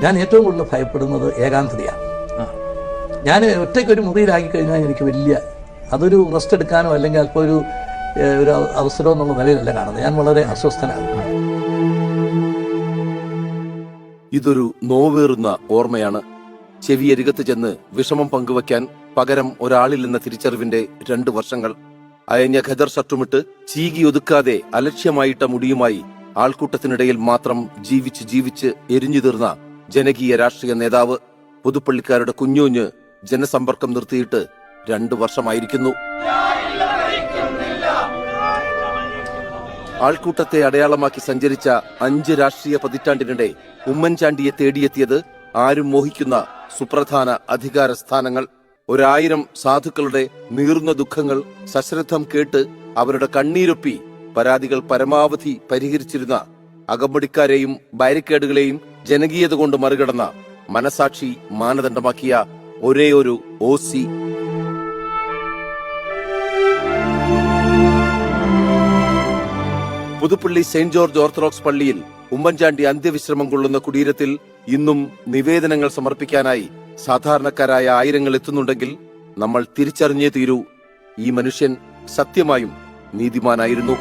ഞാൻ ഏറ്റവും കൂടുതൽ ഭയപ്പെടുന്നത് ഏകാന്തതയാണ്. ഞാൻ ഒറ്റയ്ക്കൊരു മുറിയിലാക്കി കഴിഞ്ഞാൽ എനിക്ക് അതൊരു റെസ്റ്റ് എടുക്കാനോ അല്ലെങ്കിൽ അല്പം ഒരു അവസരം എന്നുള്ള നിലയിലല്ല കാണുന്നത്. ഞാൻ വളരെ അസ്വസ്ഥനാണ്. ഇതൊരു നോവേറുന്ന ഓർമ്മയാണ്. ചെവിയരികത്ത് ചെന്ന് വിഷമം പങ്കുവയ്ക്കാൻ പകരം ഒരാളില്ലെന്ന തിരിച്ചറിവിന്റെ 2 വർഷങ്ങൾ. അയഞ്ഞ ഖദർ ഷർട്ടുമിട്ട് ചീകി ഒതുക്കാതെ അലക്ഷ്യമായിട്ട മുടിയുമായി ആൾക്കൂട്ടത്തിനിടയിൽ മാത്രം ജീവിച്ച് എരിഞ്ഞു തീർന്ന ജനകീയ രാഷ്ട്രീയ നേതാവ്. പുതുപ്പള്ളിക്കാരുടെ കുഞ്ഞുഞ്ഞ് ജനസമ്പർക്കം നിർത്തിയിട്ട് 2 വർഷമായിരിക്കുന്നു. ആൾക്കൂട്ടത്തെ അടയാളമാക്കി സഞ്ചരിച്ച 5 രാഷ്ട്രീയ പതിറ്റാണ്ടിനിടെ ഉമ്മൻചാണ്ടിയെ തേടിയെത്തിയത് ആരും മോഹിക്കുന്ന സുപ്രധാന അധികാര സ്ഥാനങ്ങൾ. 1000 സാധുക്കളുടെ നീറുന്ന ദുഃഖങ്ങൾ സശ്രദ്ധം കേട്ട് അവരുടെ കണ്ണീരൊപ്പി പരാതികൾ പരമാവധി പരിഹരിച്ചിരുന്ന അകമ്പടിക്കാരെയും ബാരിക്കേഡുകളെയും ജനകീയത കൊണ്ട് മറികടന്ന മനസാക്ഷി മാനദണ്ഡമാക്കിയ ഒരേയൊരു OC. Puthuppally saint George orthodox പള്ളിയിൽ ഉമ്മൻചാണ്ടി അന്ത്യവിശ്രമം കൊള്ളുന്ന കുടീരത്തിൽ ഇന്നും നിവേദനങ്ങൾ സമർപ്പിക്കാനായി സാധാരണക്കാരായ ആയിരങ്ങൾ എത്തുന്നുണ്ടെങ്കിൽ നമ്മൾ തിരിച്ചറിഞ്ഞേ തീരൂ, ഈ മനുഷ്യൻ സത്യമായും നീതിമാനായിരുന്നു.